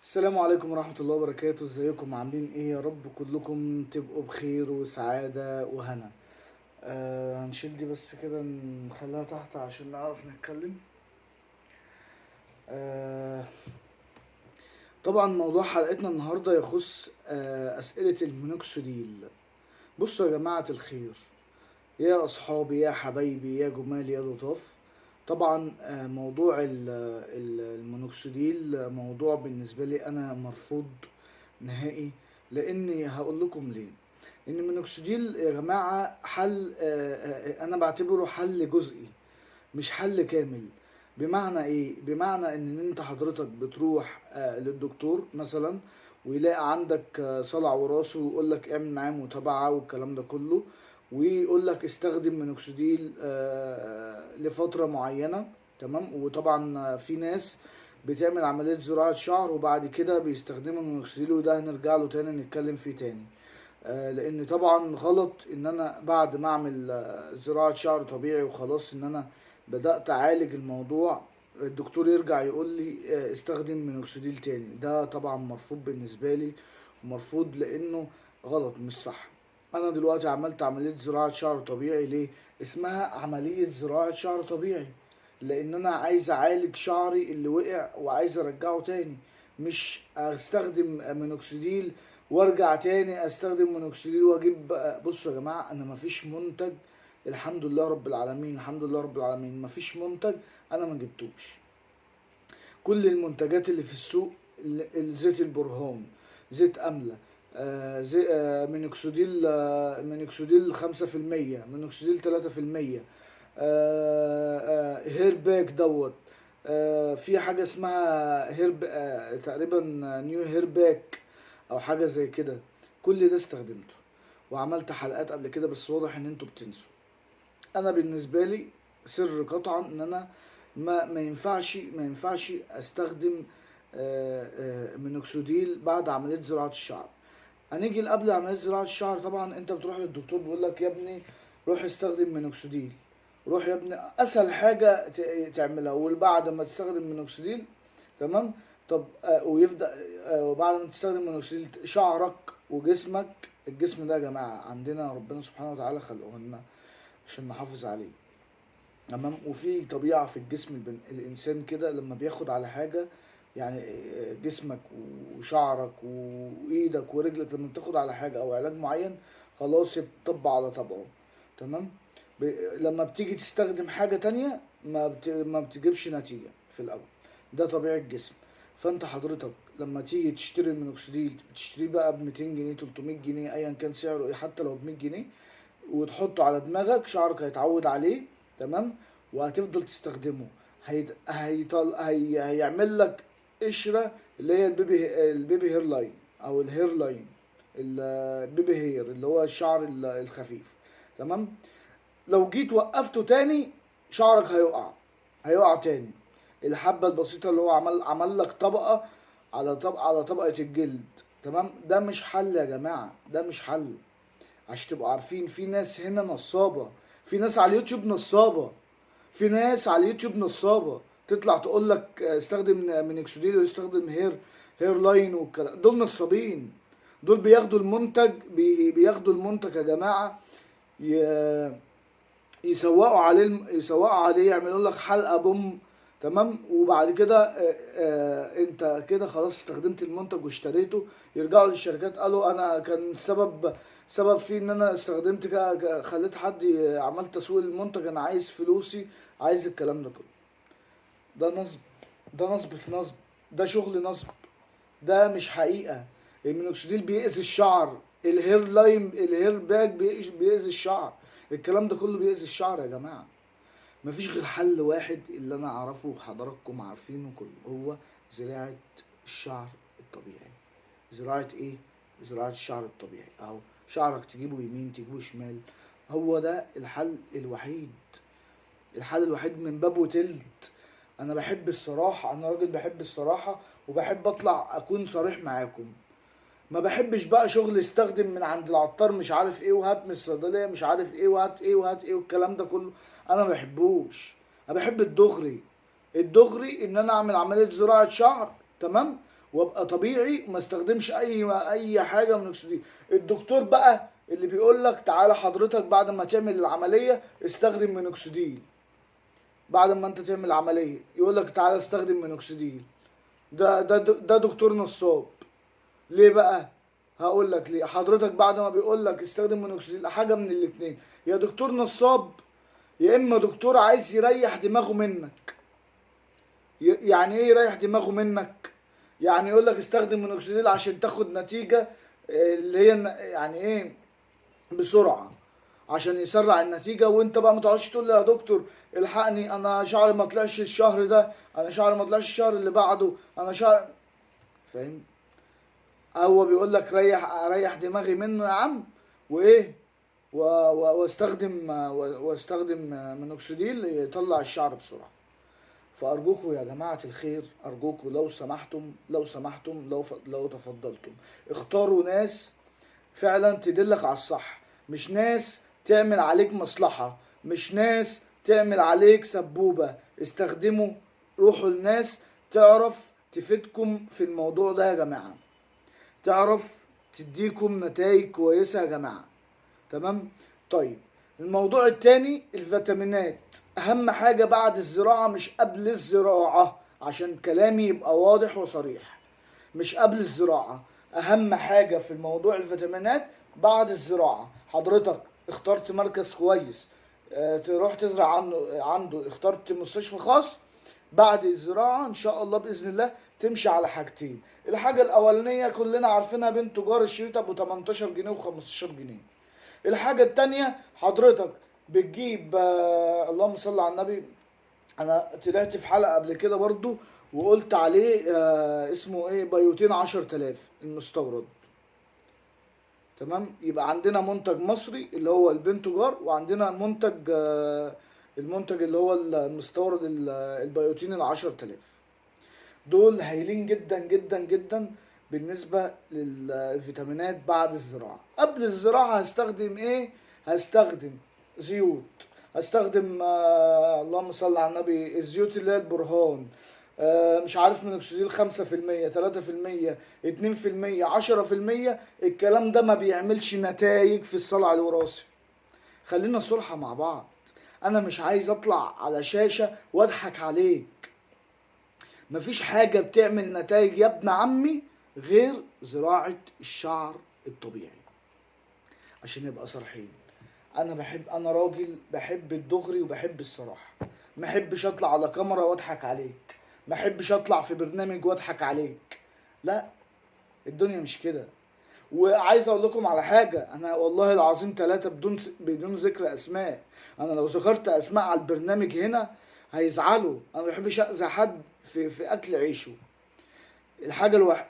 السلام عليكم ورحمة الله وبركاته. ازيكم عاملين ايه؟ يا رب كلكم تبقوا بخير وسعادة وهنا. هنشيل دي بس كده، نخليها تحت عشان نعرف نتكلم. آه طبعا موضوع حلقتنا النهاردة يخص أسئلة المينوكسيديل. بصوا يا جماعة الخير، يا أصحابي يا حبايبي يا جمال يا لطاف. طبعا موضوع المينوكسيديل موضوع بالنسبة لي أنا مرفوض نهائي، لاني هقول لكم ليه. ان المينوكسيديل يا جماعه حل، انا بعتبره حل جزئي مش حل كامل. بمعنى ايه؟ بمعنى ان انت حضرتك بتروح للدكتور مثلا، ويلاقي عندك صلع وراثي، ويقول لك اعمل معاه متابعه والكلام ده كله، ويقول لك استخدم مينوكسيديل لفتره معينه. تمام. وطبعا في ناس بتعمل عمليه زراعه شعر وبعد كده بيستخدموا المينوكسيديل، وده هنرجع له تاني نتكلم فيه تاني. لان طبعا غلط ان انا بعد ما اعمل زراعة شعر طبيعي وخلاص ان انا بدأت اعالج الموضوع، الدكتور يرجع يقول لي استخدم مينوكسيديل تاني. ده طبعا مرفوض بالنسبة لي، ومرفوض لانه غلط مش صح. انا دلوقتي عملت عملية زراعة شعر طبيعي. ليه اسمها عملية زراعة شعر طبيعي؟ لان انا عايز اعالج شعري اللي وقع وعايز ارجعه تاني، مش استخدم مينوكسيديل وارجع تاني استخدم مونوكسيديل واجيب. بصوا يا جماعه، انا مفيش منتج، الحمد لله رب العالمين، الحمد لله رب العالمين، مفيش منتج انا ما جبتوش. كل المنتجات اللي في السوق، زيت البرهان، زيت املة، زي مينوكسيديل، مينوكسيديل 5%، مينوكسيديل 3%، هير باك دوت. في حاجة اسمها هير تقريبا نيو هير باك او حاجة زي كده. كل ده استخدمته وعملت حلقات قبل كده، بس واضح ان انتوا بتنسوا. انا بالنسبة لي سر قطعا ان انا ما ينفعش استخدم مينوكسيديل بعد عملية زراعة الشعر. هنيجي قبل عملية زراعة الشعر. طبعا انت بتروح للدكتور بيقول لك يا ابني روح استخدم مينوكسيديل، روح يا ابني اسهل حاجة تعملها. وبعد ما تستخدم مينوكسيديل، تمام، طب ويبدأ وبعد ما تستخدم مينوكسيديل شعرك وجسمك، الجسم ده يا جماعة عندنا ربنا سبحانه وتعالى خلقه لنا عشان نحافظ عليه. تمام. وفي طبيعة في الجسم الإنسان كده لما بياخد على حاجة، يعني جسمك وشعرك وإيدك ورجلك لما بتاخد على حاجة أو علاج معين، خلاص بتطبع على طبعه. تمام. لما بتيجي تستخدم حاجة تانية ما بتجيبش نتيجة في الأول. ده طبيعي الجسم. فأنت حضرتك لما تيجي تشتري المينوكسيديل، بتشتريه بقى ب 200 جنيه 300 جنيه أيا كان سعره إيه، حتى لو ب 100 جنيه، وتحطه على دماغك، شعرك هيتعود عليه. تمام. وهتفضل تستخدمه. هيعمل لك قشرة، اللي هي البيبي هير لاين، او الهير لاين، البيبي هير اللي هو الشعر الخفيف. تمام. لو جيت وقفته تاني شعرك هيقع تاني. الحبة البسيطة اللي هو عمل لك طبقة على طبقة الجلد. تمام. ده مش حل يا جماعة، ده مش حل. عشان تبقوا عارفين، في ناس هنا نصابة، في ناس على اليوتيوب نصابة، في ناس على اليوتيوب نصابة تطلع تقول لك استخدم مينوكسيديل ويستخدم هير لاين والكلام. دول نصابين. دول بياخدوا المنتج، بياخدوا المنتج يا جماعة، يسوقوا عليه يعملوا لك حلقة بوم. تمام. وبعد كده انت كده خلاص استخدمت المنتج واشتريته، يرجعوا للشركات قالوا انا كان سبب فيه ان انا استخدمت كده، خليت حد عملت تسويق للمنتج، انا عايز فلوسي، عايز الكلام ده كله. ده نصب، ده نصب في نصب، ده شغل نصب، ده مش حقيقة. المينوكسيديل بيأذي الشعر، الهير لاين الهير باك بيأذي الشعر، الكلام ده كله بيأذي الشعر يا جماعة. مفيش غير حل واحد اللي انا اعرفه وحضراتكم عارفينه كله، هو زراعة الشعر الطبيعي. زراعة ايه؟ زراعة الشعر الطبيعي اهو. شعرك تجيبه يمين تجيبه شمال، هو ده الحل الوحيد. الحل الوحيد من باب وتلت. انا بحب الصراحة، انا راجل بحب الصراحة، وبحب اطلع اكون صريح معاكم. ما بحبش بقى شغل استخدم من عند العطار مش عارف ايه، وهات من الصيدليه مش عارف ايه، وهات ايه وهات ايه والكلام ده كله. انا ما بحبوش. انا بحب الدغري. الدغري ان انا اعمل عمليه زراعه شعر، تمام، وابقى طبيعي وما استخدمش اي حاجه من اكسدين. الدكتور بقى اللي بيقول لك تعالى حضرتك بعد ما تعمل العمليه استخدم مينوكسيديل، بعد ما انت تعمل العمليه يقول لك تعالى استخدم مينوكسيديل، ده دكتور نصاب. ليه بقى؟ هقول لك ليه. حضرتك بعد ما بيقول لك استخدم مينوكسيديل، حاجه من الاتنين، يا دكتور نصاب يا اما دكتور عايز يريح دماغه منك. يعني ايه يريح دماغه منك؟ يعني يقول لك استخدم مينوكسيديل عشان تاخد نتيجه اللي هي يعني ايه، بسرعه، عشان يسرع النتيجه، وانت بقى ما تقعدش تقول لي يا دكتور الحقني انا شعري ما طلعش الشهر ده، انا شعري ما طلعش الشهر اللي بعده، انا شعر، فاهم؟ هو بيقول لك ريح دماغي منه يا عم، وايه، واستخدم مينوكسيديل يطلع الشعر بسرعه. فأرجوكوا يا جماعة الخير، أرجوكوا لو تفضلتم اختاروا ناس فعلا تدلك على الصح، مش ناس تعمل عليك مصلحة، مش ناس تعمل عليك سبوبة. استخدموا، روحوا لناس تعرف تفيدكم في الموضوع ده يا جماعة، تعرف تديكم نتائج كويسة يا جماعة. تمام؟ طيب الموضوع التاني الفيتامينات، اهم حاجة بعد الزراعة مش قبل الزراعة، عشان كلامي يبقى واضح وصريح. مش قبل الزراعة، اهم حاجة في الموضوع الفيتامينات بعد الزراعة. حضرتك اخترت مركز كويس تروح تزرع عنده اخترت مستشفى خاص، بعد الزراعة ان شاء الله بإذن الله تمشي على حاجتين. الحاجة الاولانية كلنا عارفينها، بين تجار الشريط ابو 18 جنيه و15 جنيه. الحاجة التانية حضرتك بتجيب اللهم صل على النبي، انا طلعت في حلقة قبل كده برضو وقلت عليه اسمه ايه، بيوتين 10,000 المستورد. تمام؟ يبقى عندنا منتج مصري اللي هو البنتجار، وعندنا المنتج اللي هو المستورد البيوتين 10,000. دول هايلين جدا جدا جدا بالنسبة للفيتامينات بعد الزراعة. قبل الزراعة هستخدم ايه؟ هستخدم زيوت، هستخدم اللهم صل على النبي الزيوت اللي هي البرهان، مش عارف من اكسديل 5%، 3%، 2%، 10%. الكلام ده ما بيعملش نتائج في الصلع الوراثي. خلينا صراحة مع بعض، انا مش عايز اطلع على شاشة واضحك عليك. مفيش حاجة بتعمل نتائج يا ابن عمي غير زراعة الشعر الطبيعي. عشان نبقى صريحين، انا راجل بحب الدغري وبحب الصراحة، ما احبش اطلع على كاميرا واضحك عليك، ما احبش اطلع في برنامج واضحك عليك، لا، الدنيا مش كده. وعايز اقول لكم على حاجة، انا والله العظيم 3 بدون ذكر اسماء، انا لو ذكرت اسماء على البرنامج هنا هيزعلوا. انا ما بحبش اذي حد في اكل عيشه.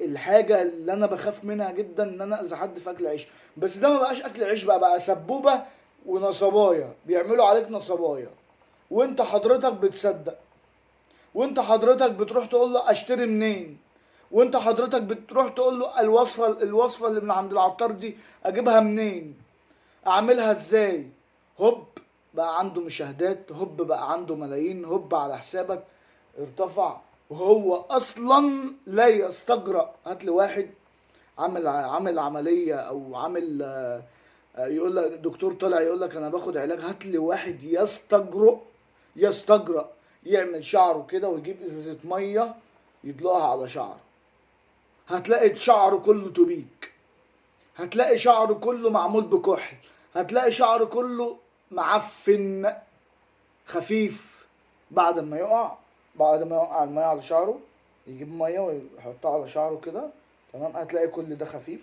الحاجة اللي انا بخاف منها جدا ان انا اذي حد في اكل عيش. بس ده ما بقاش اكل عيش، بقى سبوبة ونصبايا، بيعملوا عليك نصبايا وانت حضرتك بتصدق، وانت حضرتك بتروح تقول له اشتري منين، وانت حضرتك بتروح تقول له الوصفة اللي من عند العطار دي اجيبها منين، اعملها ازاي. هوب بقى عنده مشاهدات، هوب بقى عنده ملايين، هوب على حسابك ارتفع، وهو اصلا لا يستجرأ. هات لي واحد عامل عمليه او عامل يقول لك دكتور طالع يقول لك انا باخد علاج، هات لي واحد يستجرأ يعمل شعره كده ويجيب ازازه ميه يدلقها على شعره، هتلاقي شعره كله تبيك، هتلاقي شعره كله معمول بكحل، هتلاقي شعره كله معفن خفيف. بعد ما يقع الميه على شعره، يجيب ميه ويحطها على شعره كده، تمام، هتلاقي كل ده خفيف.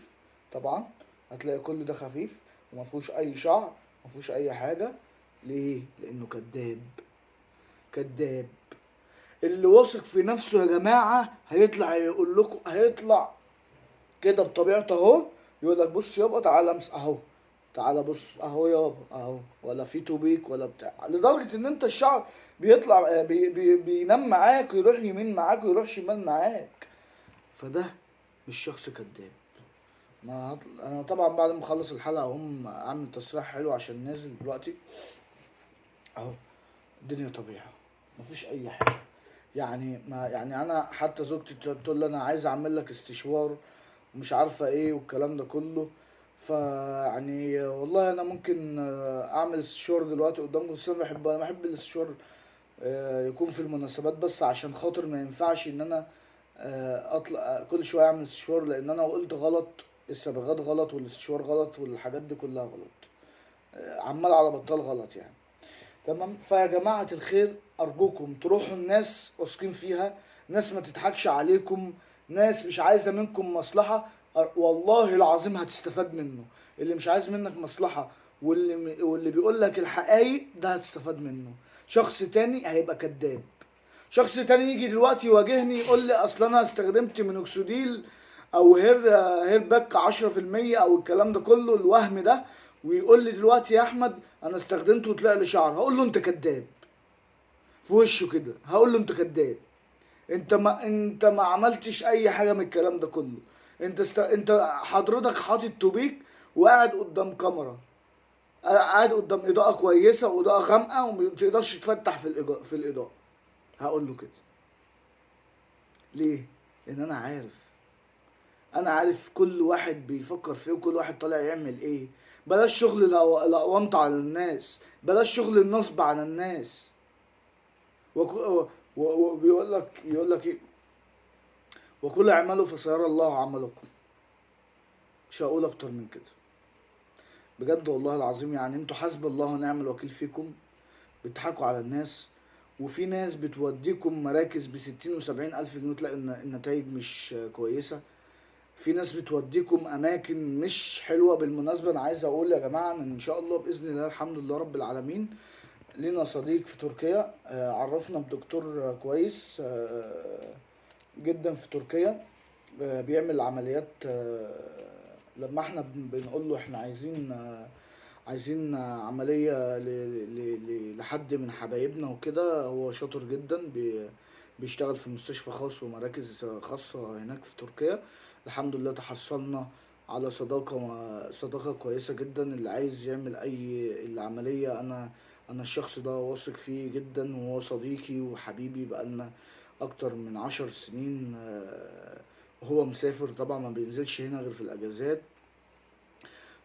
طبعا هتلاقي كل ده خفيف ومفيهوش اي شعر، مفيهوش اي حاجه. ليه؟ لانه كذاب. اللي واثق في نفسه يا جماعه هيطلع يقول لكم، هيطلع كده بطبيعته اهو، يقول لك بص يابا تعالى امس اهو، تعالى بص اهو يابا اهو، ولا في توبيك ولا بتاع، لدرجه ان انت الشعر بيطلع بينام معاك ويروح يمين معاك ويروح شمال معاك. فده مش شخص كذاب. انا طبعا بعد ما اخلص الحلقه هقوم اعمل تصريح حلو عشان نازل دلوقتي اهو. الدنيا طبيعه، مفيش اي حاجه. يعني ما يعني انا حتى زوجتي تقول لي انا عايز اعمل لك استشوار ومش عارفه ايه والكلام ده كله. فيعني والله انا ممكن اعمل استشوار دلوقتي قدامكم، بس انا بحب الاستشوار يكون في المناسبات، بس عشان خاطر ما ينفعش ان انا اطلع كل شويه اعمل استشوار، لان انا قلت غلط، الصبغات غلط والاستشوار غلط والحاجات دي كلها غلط، عمال على بطال غلط يعني. تمام. فيا جماعة الخير أرجوكم تروحوا الناس واثقين فيها، ناس ما تضحكش عليكم، ناس مش عايزة منكم مصلحة. والله العظيم هتستفاد منه. اللي مش عايز منك مصلحة واللي بيقول لك الحقايق ده هتستفاد منه. شخص تاني هيبقى كذاب. شخص تاني يجي دلوقتي يواجهني يقول لي اصل انا استخدمت مينوكسيديل او هير باك 10% او الكلام ده كله الوهم ده، ويقول لي دلوقتي يا احمد انا استخدمته وطلع لي شعر، هقول له انت كذاب في وشه كده، هقول له انت كذاب. انت ما عملتش اي حاجه من الكلام ده كله. انت حضرتك حاطط توبيك وقاعد قدام كاميرا، قاعد قدام اضاءه كويسه واضاءه غامقه وما تقدرش تفتح في الاضاءه. هقول له كده ليه؟ لان انا عارف كل واحد بيفكر في ايه وكل واحد طالع يعمل ايه. بلاش شغل الاونطه على الناس، بلاش شغل النصب على الناس. وبيقول لك يقول لك ايه، وكل اعملوا فسيرى الله عملكم. مش هقول اكتر من كده. بجد والله العظيم يعني انتوا حسب الله ونعم الوكيل فيكم. بتضحكوا على الناس، وفي ناس بتوديكم مراكز ب60 و70 ألف جنيه تلاقي النتائج مش كويسة. في ناس بتوديكم اماكن مش حلوه. بالمناسبه انا عايز اقول يا جماعه ان شاء الله باذن الله الحمد لله رب العالمين لينا صديق في تركيا، عرفنا بدكتور كويس جدا في تركيا، بيعمل عمليات. لما احنا بنقول له احنا عايزين عملية لحد من حبايبنا وكده، هو شاطر جدا، بيشتغل في مستشفى خاص ومراكز خاصة هناك في تركيا. الحمد لله تحصلنا على صداقة كويسة جدا. اللي عايز يعمل أي العملية، أنا الشخص ده واثق فيه جدا، وهو صديقي وحبيبي بقالنا أكتر من 10 سنين. وهو مسافر طبعا ما بينزلش هنا غير في الأجازات.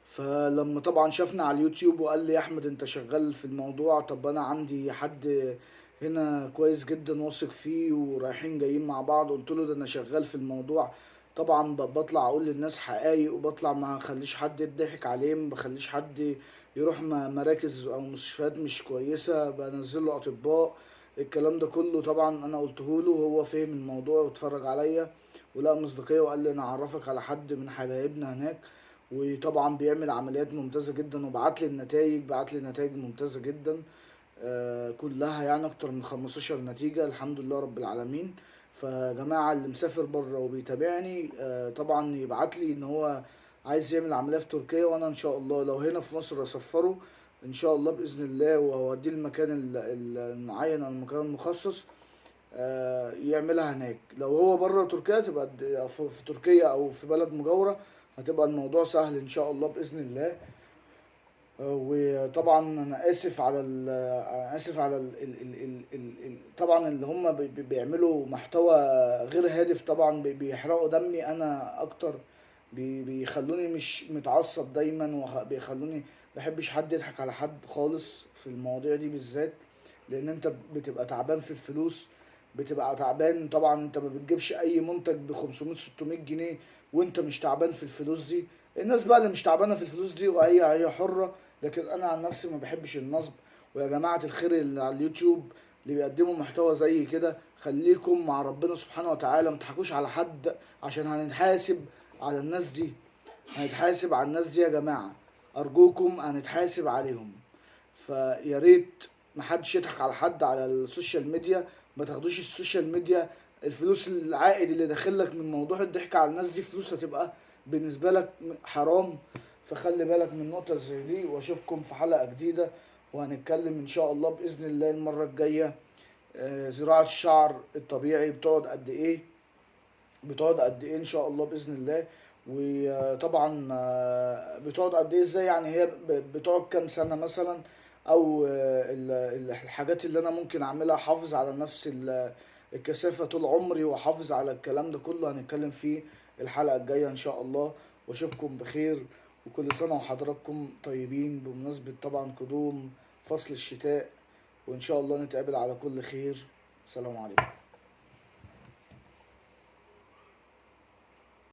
فلما طبعا شافنا على اليوتيوب وقال لي يا احمد انت شغال في الموضوع، طب انا عندي حد هنا كويس جدا واثق فيه ورايحين جايين مع بعض، قلت له ده انا شغال في الموضوع. طبعا بطلع اقول للناس حقايق، وبطلع ما اخليش حد يضحك عليه، ما بخليش حد يروح مراكز او مستشفيات مش كويسة، بنزل له اطباء. الكلام ده كله طبعا انا قلته له وهو فهم الموضوع واتفرج عليا ولقى مصداقية، وقال لي انا اعرفك على حد من حبايبنا هناك. وطبعا بيعمل عمليات ممتازة جدا، وبعت لي النتائج، بعت لي نتائج ممتازة جدا. كلها يعني اكتر من 15 نتيجة الحمد لله رب العالمين. فجماعة اللي مسافر بره وبيتابعني طبعا يبعت لي ان هو عايز يعمل عملية في تركيا، وانا ان شاء الله لو هنا في مصر اسفره ان شاء الله باذن الله، واوديه المكان المعين او المكان المخصص يعملها هناك. لو هو بره تركيا تبقى في تركيا او في بلد مجاورة هتبقى الموضوع سهل ان شاء الله باذن الله. وطبعا انا اسف على طبعا اللي هم بيعملوا محتوى غير هادف، طبعا بيحرقوا دمي انا اكتر، بيخلوني مش متعصب دايما، وبيخلوني بحبش حد يضحك على حد خالص في المواضيع دي بالذات. لان انت بتبقى تعبان في الفلوس، بتبقى تعبان. طبعا انت ما بتجيبش اي منتج ب 500 600 جنيه وانت مش تعبان في الفلوس دي. الناس بقى اللي مش تعبانه في الفلوس دي وهي حره، لكن انا عن نفسي ما بحبش النصب. ويا جماعه الخير اللي على اليوتيوب اللي بيقدموا محتوى زي كده، خليكم مع ربنا سبحانه وتعالى، ما تضحكوش على حد عشان هنتحاسب على الناس دي. هنتحاسب على الناس دي يا جماعه، ارجوكم هنتحاسب عليهم. فيا ريت محدش يضحك على حد على السوشيال ميديا. ما تاخدوش السوشيال ميديا الفلوس، العائد اللي داخلك من موضوع الضحك على الناس دي فلوس هتبقى بالنسبة لك حرام. فخلي بالك من نقطة زي دي، واشوفكم في حلقة جديدة وهنتكلم ان شاء الله بإذن الله المرة الجاية. زراعة الشعر الطبيعي بتقعد قد ايه ان شاء الله بإذن الله. وطبعا بتقعد قد ايه ازاي، يعني هي بتقعد كام سنة مثلا، او الحاجات اللي انا ممكن اعملها احافظ على نفس الكثافة طول عمري واحافظ على الكلام ده كله هنتكلم فيه الحلقة الجاية ان شاء الله. واشوفكم بخير، وكل سنة وحضراتكم طيبين بمناسبة طبعا قدوم فصل الشتاء، وان شاء الله نتقابل على كل خير. السلام عليكم.